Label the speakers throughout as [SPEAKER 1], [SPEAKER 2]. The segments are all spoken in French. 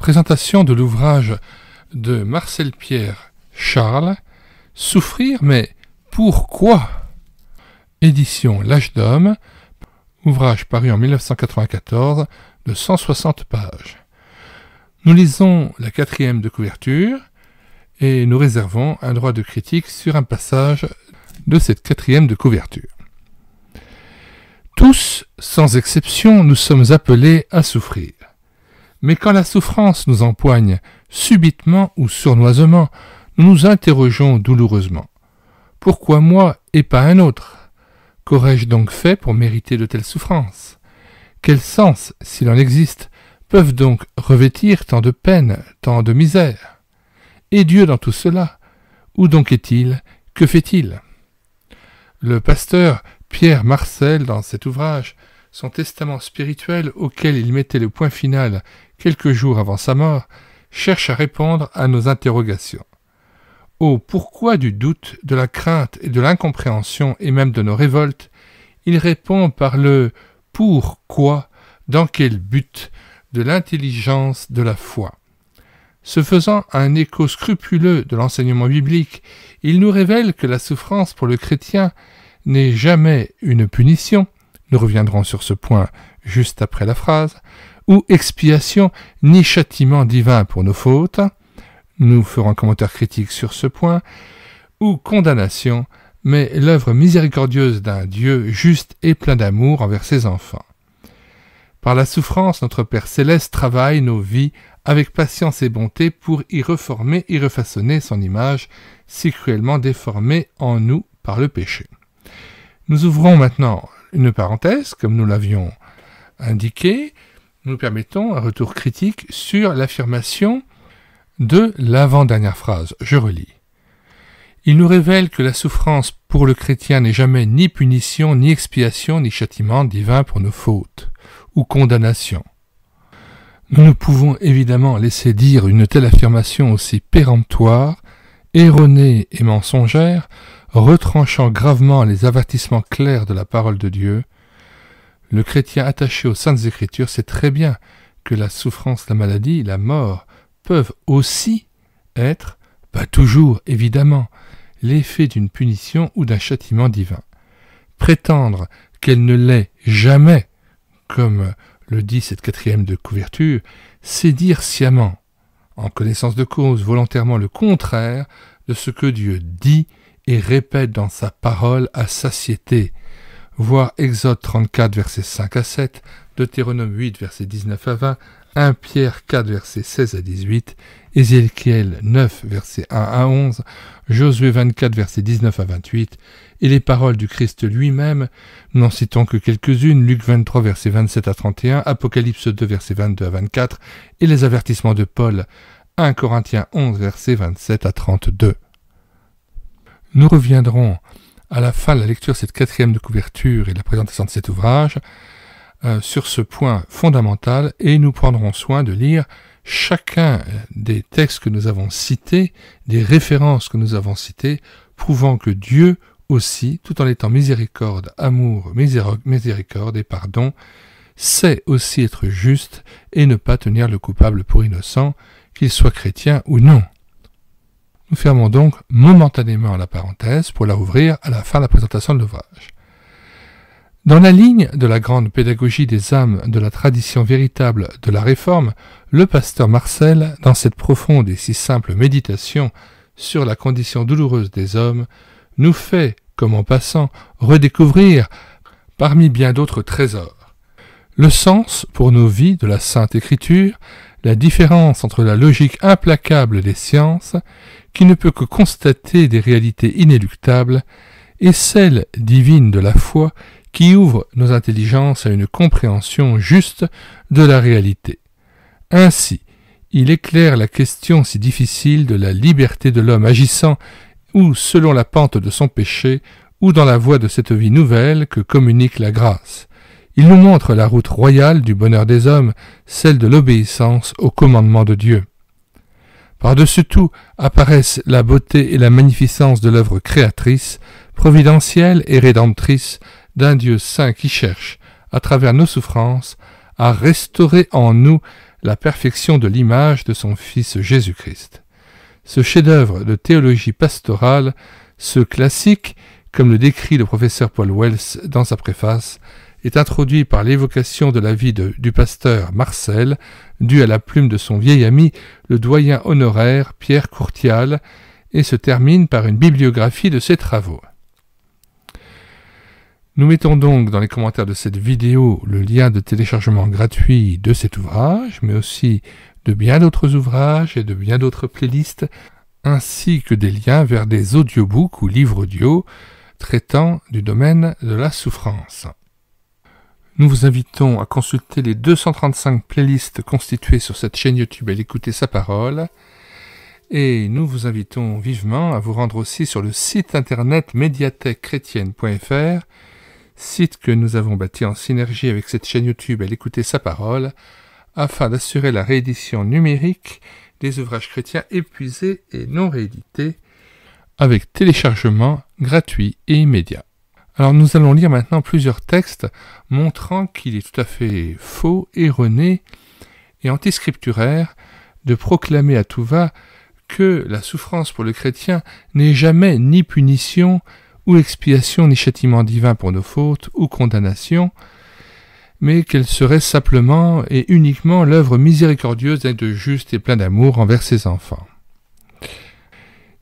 [SPEAKER 1] Présentation de l'ouvrage de Marcel Pierre Charles, Souffrir, mais pourquoi? Édition L'Âge d'Homme, ouvrage paru en 1994 de 160 pages. Nous lisons la 4e de couverture et nous réservons un droit de critique sur un passage de cette 4e de couverture. Tous, sans exception, nous sommes appelés à souffrir. Mais quand la souffrance nous empoigne subitement ou sournoisement, nous nous interrogeons douloureusement. Pourquoi moi et pas un autre? Qu'aurais-je donc fait pour mériter de telles souffrances? Quel sens, s'il en existe, peuvent donc revêtir tant de peine, tant de misère? Et Dieu dans tout cela? Où donc est-il? Que fait-il? Le pasteur Pierre Marcel, dans cet ouvrage, son testament spirituel auquel il mettait le point final quelques jours avant sa mort, cherche à répondre à nos interrogations. Au pourquoi du doute, de la crainte et de l'incompréhension et même de nos révoltes, il répond par le pourquoi, dans quel but, de l'intelligence de la foi. Se faisant un écho scrupuleux de l'enseignement biblique, il nous révèle que la souffrance pour le chrétien n'est jamais une punition, nous reviendrons sur ce point juste après la phrase, ou expiation, ni châtiment divin pour nos fautes, nous ferons un commentaire critique sur ce point, ou condamnation, mais l'œuvre miséricordieuse d'un Dieu juste et plein d'amour envers ses enfants. Par la souffrance, notre Père Céleste travaille nos vies avec patience et bonté pour y reformer et refaçonner son image, si cruellement déformée en nous par le péché. Nous ouvrons maintenant une parenthèse, comme nous l'avions indiqué, nous permettons un retour critique sur l'affirmation de l'avant-dernière phrase. Je relis. Il nous révèle que la souffrance pour le chrétien n'est jamais ni punition, ni expiation, ni châtiment divin pour nos fautes, ou condamnation. Nous ne pouvons évidemment laisser dire une telle affirmation aussi péremptoire, erronée et mensongère, retranchant gravement les avertissements clairs de la parole de Dieu. Le chrétien attaché aux Saintes Écritures sait très bien que la souffrance, la maladie, la mort peuvent aussi être, pas toujours évidemment, l'effet d'une punition ou d'un châtiment divin. Prétendre qu'elle ne l'est jamais, comme le dit cette 4e de couverture, c'est dire sciemment, en connaissance de cause, volontairement le contraire de ce que Dieu dit et répète dans sa parole à satiété. Voir Exode 34, versets 5 à 7, Deutéronome 8, versets 19 à 20, 1 Pierre 4, versets 16 à 18, Ézéchiel 9, versets 1 à 11, Josué 24, versets 19 à 28, et les paroles du Christ lui-même, nous n'en citons que quelques-unes, Luc 23, versets 27 à 31, Apocalypse 2, versets 22 à 24, et les avertissements de Paul, 1 Corinthiens 11, versets 27 à 32. Nous reviendrons à la fin de la lecture de cette 4e de couverture et de la présentation de cet ouvrage sur ce point fondamental et nous prendrons soin de lire chacun des textes que nous avons cités, des références que nous avons citées, prouvant que Dieu aussi, tout en étant miséricorde, amour, miséricorde et pardon, sait aussi être juste et ne pas tenir le coupable pour innocent, qu'il soit chrétien ou non. Nous fermons donc momentanément la parenthèse pour la rouvrir à la fin de la présentation de l'ouvrage. Dans la ligne de la grande pédagogie des âmes de la tradition véritable de la Réforme, le pasteur Marcel, dans cette profonde et si simple méditation sur la condition douloureuse des hommes, nous fait, comme en passant, redécouvrir, parmi bien d'autres trésors, le sens pour nos vies de la Sainte Écriture, la différence entre la logique implacable des sciences, qui ne peut que constater des réalités inéluctables, et celle divine de la foi, qui ouvre nos intelligences à une compréhension juste de la réalité. Ainsi, il éclaire la question si difficile de la liberté de l'homme agissant ou selon la pente de son péché, ou dans la voie de cette vie nouvelle que communique la grâce. Il nous montre la route royale du bonheur des hommes, celle de l'obéissance au commandement de Dieu. Par-dessus tout apparaissent la beauté et la magnificence de l'œuvre créatrice, providentielle et rédemptrice d'un Dieu saint qui cherche, à travers nos souffrances, à restaurer en nous la perfection de l'image de son Fils Jésus-Christ. Ce chef-d'œuvre de théologie pastorale, ce classique, comme le décrit le professeur Paul Wells dans sa préface, est introduit par l'évocation de la vie du pasteur Marcel, due à la plume de son vieil ami, le doyen honoraire Pierre Courtial, et se termine par une bibliographie de ses travaux. Nous mettons donc dans les commentaires de cette vidéo le lien de téléchargement gratuit de cet ouvrage, mais aussi de bien d'autres ouvrages et de bien d'autres playlists, ainsi que des liens vers des audiobooks ou livres audio traitant du domaine de la souffrance. Nous vous invitons à consulter les 235 playlists constituées sur cette chaîne YouTube et d'écouter sa parole. Et nous vous invitons vivement à vous rendre aussi sur le site internet médiathèquechrétienne.fr, site que nous avons bâti en synergie avec cette chaîne YouTube et d'écouter sa parole, afin d'assurer la réédition numérique des ouvrages chrétiens épuisés et non réédités, avec téléchargement gratuit et immédiat. Alors nous allons lire maintenant plusieurs textes montrant qu'il est tout à fait faux, erroné et antiscripturaire de proclamer à tout va que la souffrance pour le chrétien n'est jamais ni punition, ou expiation, ni châtiment divin pour nos fautes, ou condamnation, mais qu'elle serait simplement et uniquement l'œuvre miséricordieuse d'un Dieu juste et plein d'amour envers ses enfants.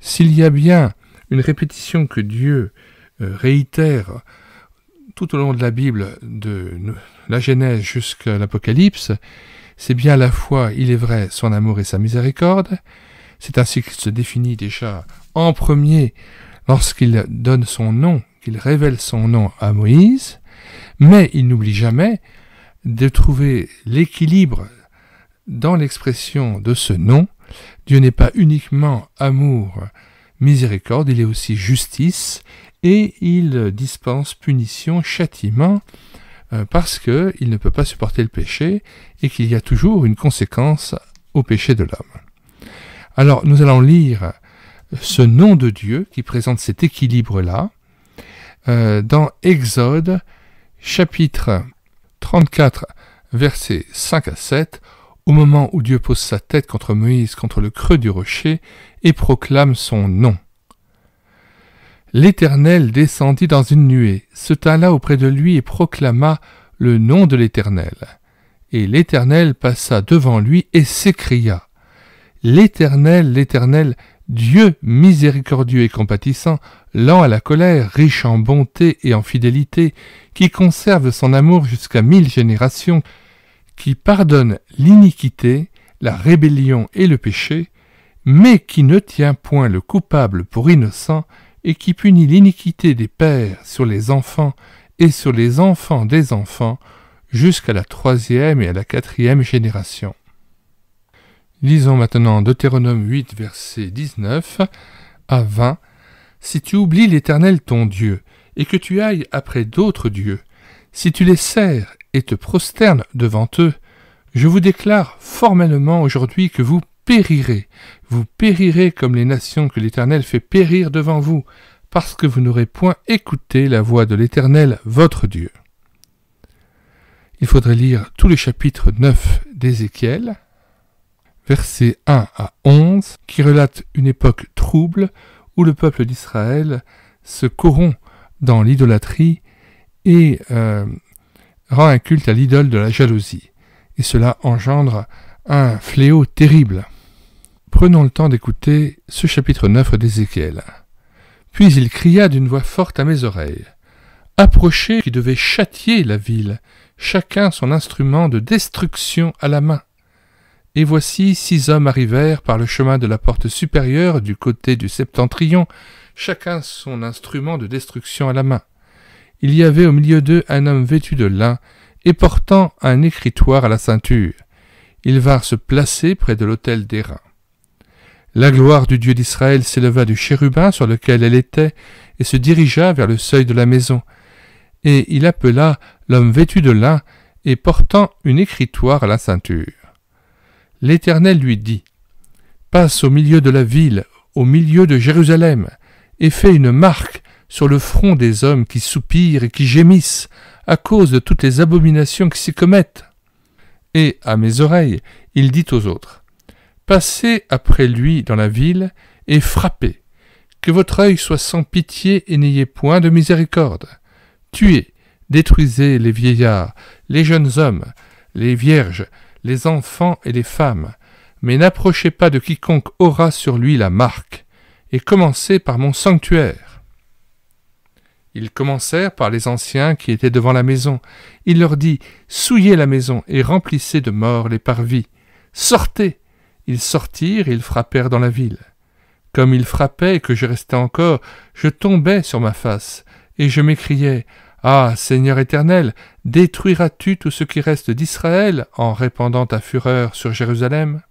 [SPEAKER 1] S'il y a bien une répétition que Dieu réitère tout au long de la Bible, de la Genèse jusqu'à l'Apocalypse, c'est bien à la fois, il est vrai, son amour et sa miséricorde. C'est ainsi qu'il se définit déjà en premier lorsqu'il donne son nom, qu'il révèle son nom à Moïse, mais il n'oublie jamais de trouver l'équilibre dans l'expression de ce nom. Dieu n'est pas uniquement amour, miséricorde, il est aussi justice, et il dispense punition, châtiment, parce qu'il ne peut pas supporter le péché, et qu'il y a toujours une conséquence au péché de l'homme. Alors nous allons lire ce nom de Dieu qui présente cet équilibre-là dans Exode, chapitre 34, versets 5 à 7, au moment où Dieu pose sa tête contre Moïse, contre le creux du rocher, et proclame son nom. L'Éternel descendit dans une nuée, se tint là auprès de lui et proclama le nom de l'Éternel. Et l'Éternel passa devant lui et s'écria : L'Éternel, l'Éternel, Dieu miséricordieux et compatissant, lent à la colère, riche en bonté et en fidélité, qui conserve son amour jusqu'à 1000 générations, qui pardonne l'iniquité, la rébellion et le péché, mais qui ne tient point le coupable pour innocent, et qui punit l'iniquité des pères sur les enfants et sur les enfants des enfants, jusqu'à la 3e et à la 4e génération. Lisons maintenant Deutéronome 8, versets 19 à 20. Si tu oublies l'Éternel ton Dieu, et que tu ailles après d'autres dieux, si tu les sers et te prosternes devant eux, je vous déclare formellement aujourd'hui que vous périrez comme les nations que l'Éternel fait périr devant vous, parce que vous n'aurez point écouté la voix de l'Éternel votre Dieu. Il faudrait lire tout le chapitre 9 d'Ézéchiel, versets 1 à 11, qui relate une époque trouble où le peuple d'Israël se corrompt dans l'idolâtrie et rend un culte à l'idole de la jalousie. Et cela engendre un fléau terrible. Prenons le temps d'écouter ce chapitre 9 d'Ézéchiel. Puis il cria d'une voix forte à mes oreilles. Approchez qui devait châtier la ville, chacun son instrument de destruction à la main. Et voici 6 hommes arrivèrent par le chemin de la porte supérieure du côté du septentrion, chacun son instrument de destruction à la main. Il y avait au milieu d'eux un homme vêtu de lin et portant un écritoire à la ceinture. Ils vinrent se placer près de l'autel d'airain. La gloire du Dieu d'Israël s'éleva du chérubin sur lequel elle était et se dirigea vers le seuil de la maison. Et il appela l'homme vêtu de lin et portant une écritoire à la ceinture. L'Éternel lui dit : Passe au milieu de la ville, au milieu de Jérusalem, et fais une marque sur le front des hommes qui soupirent et qui gémissent à cause de toutes les abominations qui s'y commettent. et, à mes oreilles, il dit aux autres, « Passez après lui dans la ville, et frappez, que votre œil soit sans pitié et n'ayez point de miséricorde. Tuez, détruisez les vieillards, les jeunes hommes, les vierges, les enfants et les femmes, mais n'approchez pas de quiconque aura sur lui la marque, et commencez par mon sanctuaire. » Ils commencèrent par les anciens qui étaient devant la maison. Il leur dit, « Souillez la maison et remplissez de morts les parvis. Sortez !» Ils sortirent et ils frappèrent dans la ville. Comme ils frappaient et que je restais encore, je tombais sur ma face, et je m'écriais, « Ah, Seigneur éternel, détruiras-tu tout ce qui reste d'Israël en répandant ta fureur sur Jérusalem ?»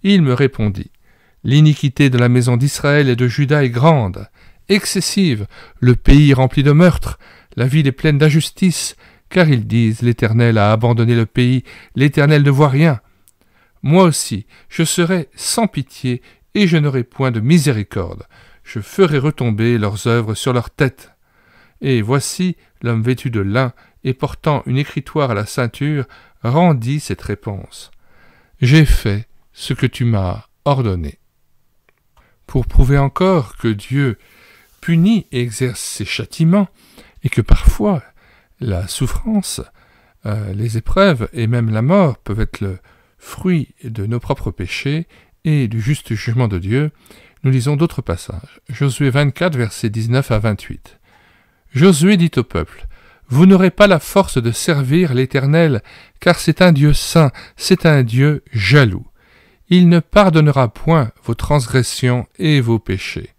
[SPEAKER 1] Il me répondit, « L'iniquité de la maison d'Israël et de Juda est grande, excessive, le pays rempli de meurtres, la ville est pleine d'injustice, car ils disent, l'Éternel a abandonné le pays, l'Éternel ne voit rien. Moi aussi, je serai sans pitié, et je n'aurai point de miséricorde. Je ferai retomber leurs œuvres sur leurs têtes. » Et voici, l'homme vêtu de lin et portant une écritoire à la ceinture rendit cette réponse. « J'ai fait ce que tu m'as ordonné. » Pour prouver encore que Dieu punit et exerce ses châtiments, et que parfois la souffrance, les épreuves et même la mort peuvent être le fruit de nos propres péchés et du juste jugement de Dieu, nous lisons d'autres passages. Josué 24, versets 19 à 28. Josué dit au peuple, « Vous n'aurez pas la force de servir l'Éternel, car c'est un Dieu saint, c'est un Dieu jaloux. Il ne pardonnera point vos transgressions et vos péchés.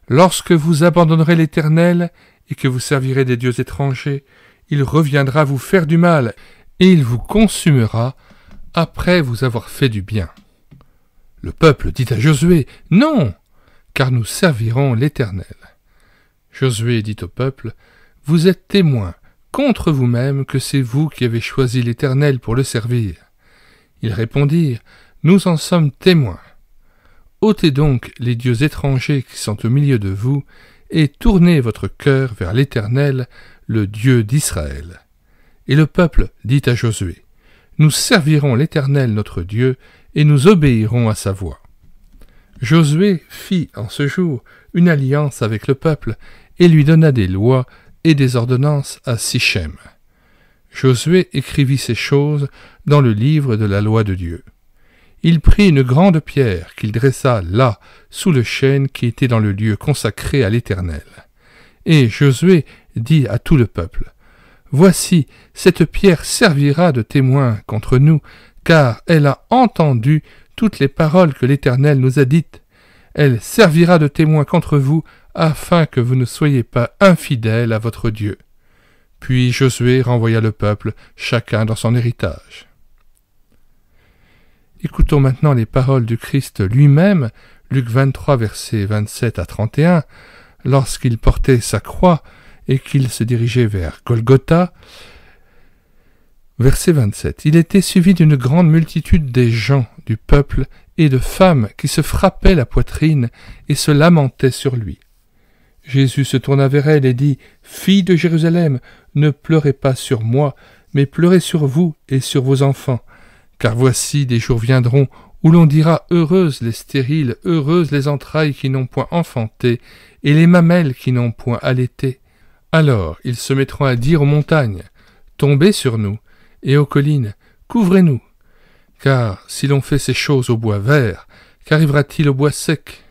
[SPEAKER 1] Lorsque vous abandonnerez l'Éternel et que vous servirez des dieux étrangers, il reviendra vous faire du mal et il vous consumera après vous avoir fait du bien. » Le peuple dit à Josué, « Non, car nous servirons l'Éternel. » Josué dit au peuple, « Vous êtes témoins contre vous-même que c'est vous qui avez choisi l'Éternel pour le servir. » Ils répondirent, « Nous en sommes témoins. Ôtez donc les dieux étrangers qui sont au milieu de vous, et tournez votre cœur vers l'Éternel, le Dieu d'Israël. » Et le peuple dit à Josué, « Nous servirons l'Éternel notre Dieu, et nous obéirons à sa voix. » Josué fit en ce jour une alliance avec le peuple, et lui donna des lois et des ordonnances à Sichem. Josué écrivit ces choses dans le livre de la loi de Dieu. Il prit une grande pierre qu'il dressa là, sous le chêne qui était dans le lieu consacré à l'Éternel. Et Josué dit à tout le peuple, « Voici, cette pierre servira de témoin contre nous, car elle a entendu toutes les paroles que l'Éternel nous a dites. Elle servira de témoin contre vous, afin que vous ne soyez pas infidèles à votre Dieu. » Puis Josué renvoya le peuple, chacun dans son héritage. Écoutons maintenant les paroles du Christ lui-même, Luc 23, versets 27 à 31, lorsqu'il portait sa croix et qu'il se dirigeait vers Golgotha. Verset 27. Il était suivi d'une grande multitude des gens, du peuple et de femmes qui se frappaient la poitrine et se lamentaient sur lui. Jésus se tourna vers elle et dit, « Filles de Jérusalem, ne pleurez pas sur moi, mais pleurez sur vous et sur vos enfants. Car voici des jours viendront où l'on dira heureuses les stériles, heureuses les entrailles qui n'ont point enfanté, et les mamelles qui n'ont point allaité. Alors ils se mettront à dire aux montagnes, tombez sur nous, et aux collines, couvrez-nous. Car si l'on fait ces choses au bois vert, qu'arrivera-t-il au bois sec? »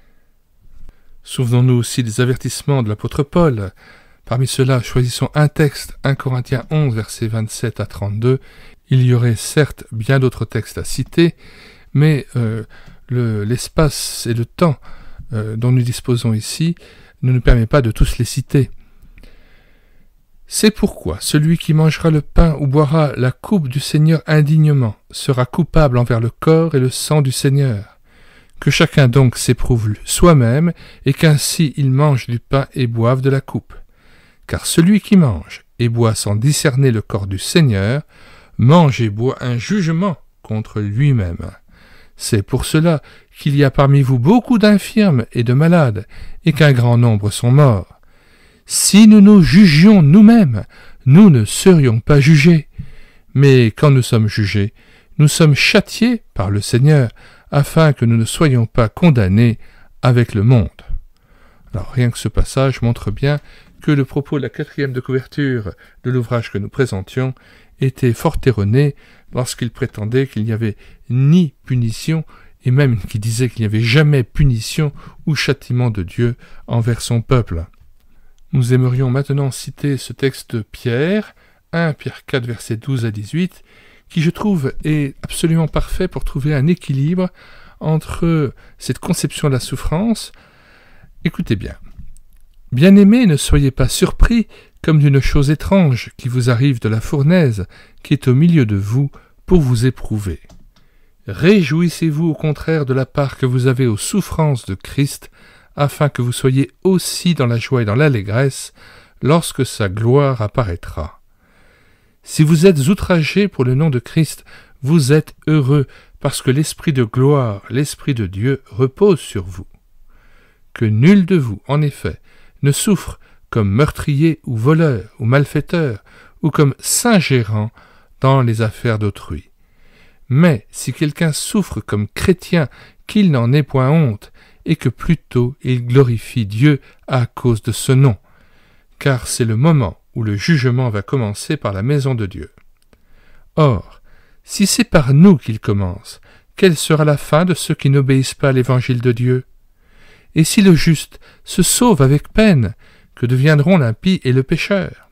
[SPEAKER 1] Souvenons-nous aussi des avertissements de l'apôtre Paul. Parmi ceux-là, choisissons un texte, 1 Corinthiens 11, versets 27 à 32. Il y aurait certes bien d'autres textes à citer, mais l'espace et le temps dont nous disposons ici ne nous permet pas de tous les citer. « C'est pourquoi celui qui mangera le pain ou boira la coupe du Seigneur indignement sera coupable envers le corps et le sang du Seigneur. Que chacun donc s'éprouve soi-même, et qu'ainsi il mange du pain et boive de la coupe. Car celui qui mange et boit sans discerner le corps du Seigneur, mange et boit un jugement contre lui-même. C'est pour cela qu'il y a parmi vous beaucoup d'infirmes et de malades, et qu'un grand nombre sont morts. Si nous nous jugions nous-mêmes, nous ne serions pas jugés. Mais quand nous sommes jugés, nous sommes châtiés par le Seigneur, afin que nous ne soyons pas condamnés avec le monde. Alors rien que ce passage montre bien que le propos de la 4e de couverture de l'ouvrage que nous présentions était fort erroné lorsqu'il prétendait qu'il n'y avait ni punition, et même qu'il disait qu'il n'y avait jamais punition ou châtiment de Dieu envers son peuple. Nous aimerions maintenant citer ce texte de Pierre, 1 Pierre 4, versets 12 à 18, qui je trouve est absolument parfait pour trouver un équilibre entre cette conception de la souffrance. Écoutez bien. « Bien-aimés, ne soyez pas surpris comme d'une chose étrange qui vous arrive de la fournaise qui est au milieu de vous pour vous éprouver. Réjouissez-vous au contraire de la part que vous avez aux souffrances de Christ, afin que vous soyez aussi dans la joie et dans l'allégresse lorsque sa gloire apparaîtra. Si vous êtes outragés pour le nom de Christ, vous êtes heureux, parce que l'Esprit de gloire, l'Esprit de Dieu, repose sur vous. Que nul de vous, en effet, ne souffre comme meurtrier ou voleur ou malfaiteur, ou comme s'ingérant dans les affaires d'autrui. Mais si quelqu'un souffre comme chrétien, qu'il n'en ait point honte, et que plutôt il glorifie Dieu à cause de ce nom, car c'est le moment où le jugement va commencer par la maison de Dieu. Or, si c'est par nous qu'il commence, quelle sera la fin de ceux qui n'obéissent pas à l'évangile de Dieu? Et si le juste se sauve avec peine, que deviendront l'impie et le pécheur?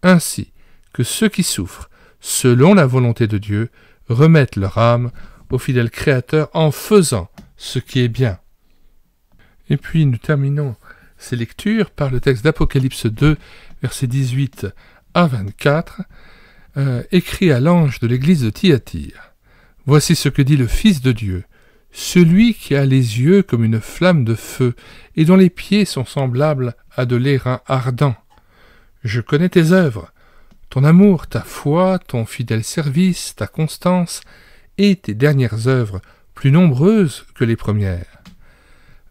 [SPEAKER 1] Ainsi que ceux qui souffrent, selon la volonté de Dieu, remettent leur âme au fidèle Créateur en faisant ce qui est bien. Et puis nous terminons ces lectures par le texte d'Apocalypse 2, versets 18 à 24, écrit à l'ange de l'église de Thyatire. « Voici ce que dit le Fils de Dieu, celui qui a les yeux comme une flamme de feu et dont les pieds sont semblables à de l'airain ardent. Je connais tes œuvres, ton amour, ta foi, ton fidèle service, ta constance et tes dernières œuvres, plus nombreuses que les premières.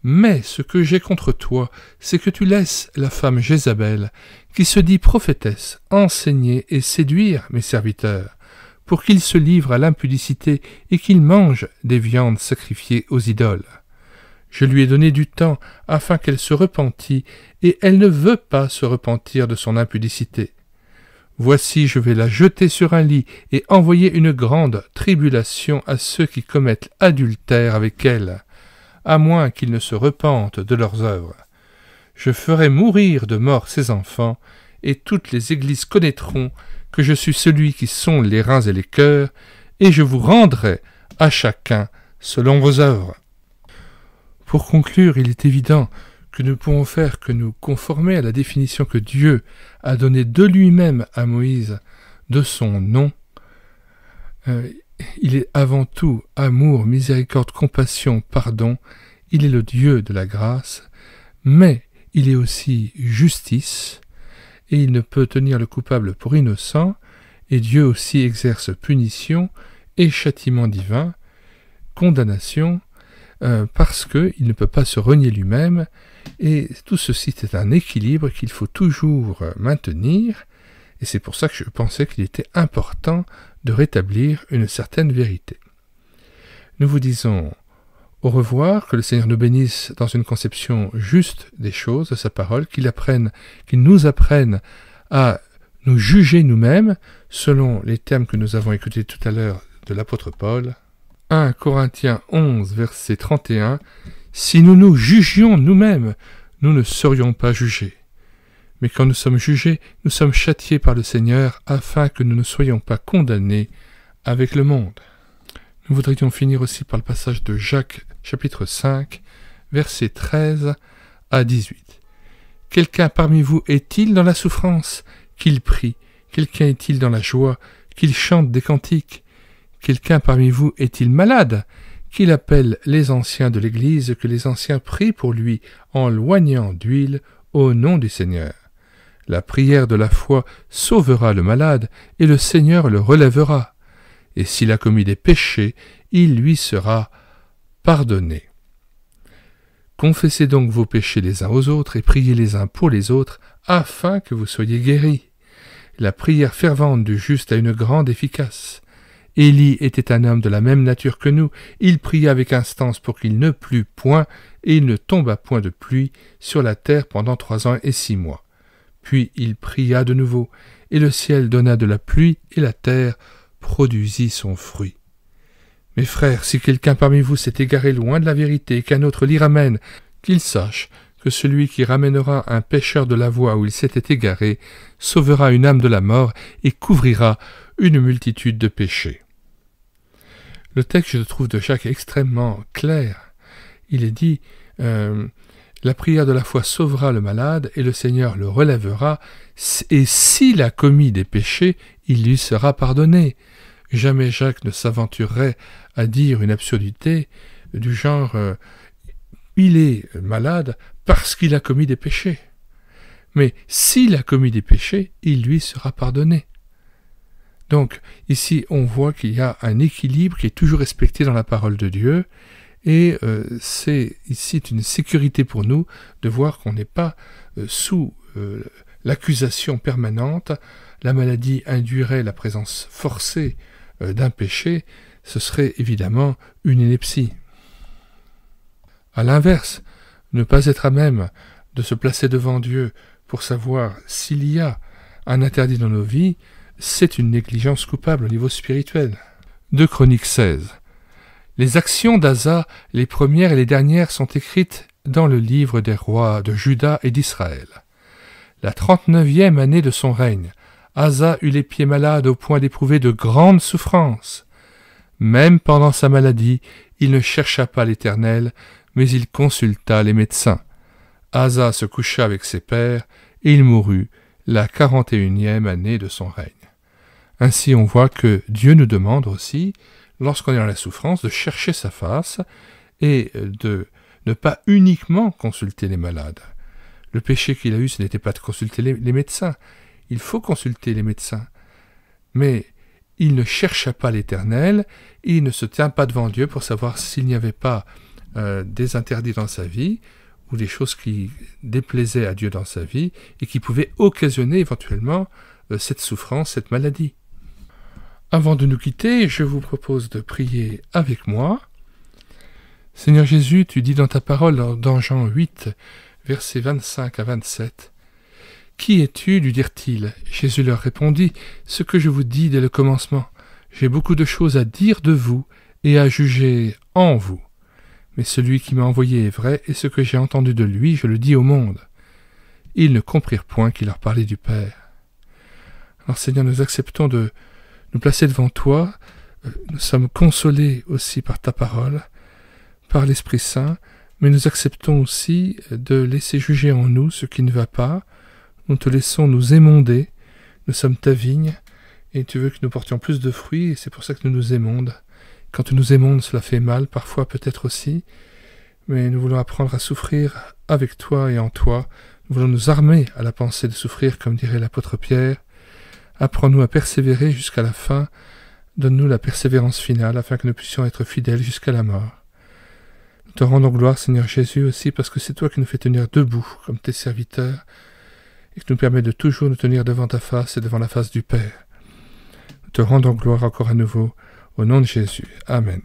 [SPEAKER 1] Mais ce que j'ai contre toi, c'est que tu laisses la femme Jézabel, qui se dit prophétesse, enseigner et séduire mes serviteurs, pour qu'ils se livrent à l'impudicité et qu'ils mangent des viandes sacrifiées aux idoles. Je lui ai donné du temps afin qu'elle se repentît, et elle ne veut pas se repentir de son impudicité. Voici, je vais la jeter sur un lit et envoyer une grande tribulation à ceux qui commettent adultère avec elle, à moins qu'ils ne se repentent de leurs œuvres. Je ferai mourir de mort ses enfants, et toutes les églises connaîtront que je suis celui qui sonde les reins et les cœurs, et je vous rendrai à chacun selon vos œuvres. » Pour conclure, il est évident que nous ne pouvons faire que nous conformer à la définition que Dieu a donnée de lui-même à Moïse de son nom. Il est avant tout amour, miséricorde, compassion, pardon. Il est le Dieu de la grâce, mais il est aussi justice, et il ne peut tenir le coupable pour innocent, et Dieu aussi exerce punition et châtiment divin, condamnation, parce qu'il ne peut pas se renier lui-même, et tout ceci c'est un équilibre qu'il faut toujours maintenir, et c'est pour ça que je pensais qu'il était important de rétablir une certaine vérité. Nous vous disons au revoir, que le Seigneur nous bénisse dans une conception juste des choses, de sa parole, qu'il nous apprenne à nous juger nous-mêmes, selon les termes que nous avons écoutés tout à l'heure de l'apôtre Paul. 1 Corinthiens 11, verset 31, « Si nous nous jugions nous-mêmes, nous ne serions pas jugés. Mais quand nous sommes jugés, nous sommes châtiés par le Seigneur, afin que nous ne soyons pas condamnés avec le monde. » Nous voudrions finir aussi par le passage de Jacques, chapitre 5, versets 13 à 18. « Quelqu'un parmi vous est-il dans la souffrance? Qu'il prie. Quelqu'un est-il dans la joie? Qu'il chante des cantiques. Quelqu'un parmi vous est-il malade? Qu'il appelle les anciens de l'Église, que les anciens prient pour lui en loignant d'huile au nom du Seigneur. La prière de la foi sauvera le malade, et le Seigneur le relèvera. Et s'il a commis des péchés, il lui sera pardonné. Confessez donc vos péchés les uns aux autres et priez les uns pour les autres, afin que vous soyez guéris. La prière fervente du juste a une grande efficace. Élie était un homme de la même nature que nous. Il pria avec instance pour qu'il ne plût point, et il ne tomba point de pluie sur la terre pendant 3 ans et 6 mois. Puis il pria de nouveau, et le ciel donna de la pluie, et la terre produisit son fruit. Mes frères, si quelqu'un parmi vous s'est égaré loin de la vérité, et qu'un autre l'y ramène, qu'il sache que celui qui ramènera un pécheur de la voie où il s'était égaré sauvera une âme de la mort et couvrira une multitude de péchés. Le texte, je le trouve de Jacques extrêmement clair. Il est dit la prière de la foi sauvera le malade et le Seigneur le relèvera, et s'il a commis des péchés, il lui sera pardonné. Jamais Jacques ne s'aventurerait à dire une absurdité du genre il est malade parce qu'il a commis des péchés. Mais s'il a commis des péchés, il lui sera pardonné. Donc, ici, on voit qu'il y a un équilibre qui est toujours respecté dans la parole de Dieu, et c'est ici une sécurité pour nous de voir qu'on n'est pas sous l'accusation permanente. La maladie induirait la présence forcée d'un péché, ce serait évidemment une ineptie. À l'inverse, ne pas être à même de se placer devant Dieu pour savoir s'il y a un interdit dans nos vies, c'est une négligence coupable au niveau spirituel. 2 Chroniques 16. Les actions d'Asa, les premières et les dernières, sont écrites dans le livre des rois de Juda et d'Israël. La 39e année de son règne, Asa eut les pieds malades au point d'éprouver de grandes souffrances. Même pendant sa maladie, il ne chercha pas l'Éternel, mais il consulta les médecins. Asa se coucha avec ses pères, et il mourut la 41e année de son règne. Ainsi on voit que Dieu nous demande aussi, lorsqu'on est dans la souffrance, de chercher sa face et de ne pas uniquement consulter les malades. Le péché qu'il a eu, ce n'était pas de consulter les médecins. Il faut consulter les médecins. Mais il ne chercha pas l'Éternel, il ne se tient pas devant Dieu pour savoir s'il n'y avait pas des interdits dans sa vie, ou des choses qui déplaisaient à Dieu dans sa vie, et qui pouvaient occasionner éventuellement cette souffrance, cette maladie. Avant de nous quitter, je vous propose de prier avec moi. Seigneur Jésus, tu dis dans ta parole, dans Jean 8, versets 25 à 27, « Qui es-tu » lui dirent-ils. Jésus leur répondit, « Ce que je vous dis dès le commencement. J'ai beaucoup de choses à dire de vous et à juger en vous. Mais celui qui m'a envoyé est vrai, et ce que j'ai entendu de lui, je le dis au monde. » Ils ne comprirent point qu'il leur parlait du Père. Alors Seigneur, nous acceptons de nous placer devant toi. Nous sommes consolés aussi par ta parole, par l'Esprit Saint, mais nous acceptons aussi de laisser juger en nous ce qui ne va pas. Nous te laissons nous émonder. Nous sommes ta vigne, et tu veux que nous portions plus de fruits, et c'est pour ça que nous nous émondes. Quand tu nous émondes, cela fait mal, parfois peut-être aussi, mais nous voulons apprendre à souffrir avec toi et en toi. Nous voulons nous armer à la pensée de souffrir, comme dirait l'apôtre Pierre. Apprends-nous à persévérer jusqu'à la fin. Donne-nous la persévérance finale, afin que nous puissions être fidèles jusqu'à la mort. Nous te rendons gloire, Seigneur Jésus, aussi, parce que c'est toi qui nous fais tenir debout, comme tes serviteurs, et qui nous permet de toujours nous tenir devant ta face et devant la face du Père. Nous te rendons gloire encore à nouveau, au nom de Jésus. Amen.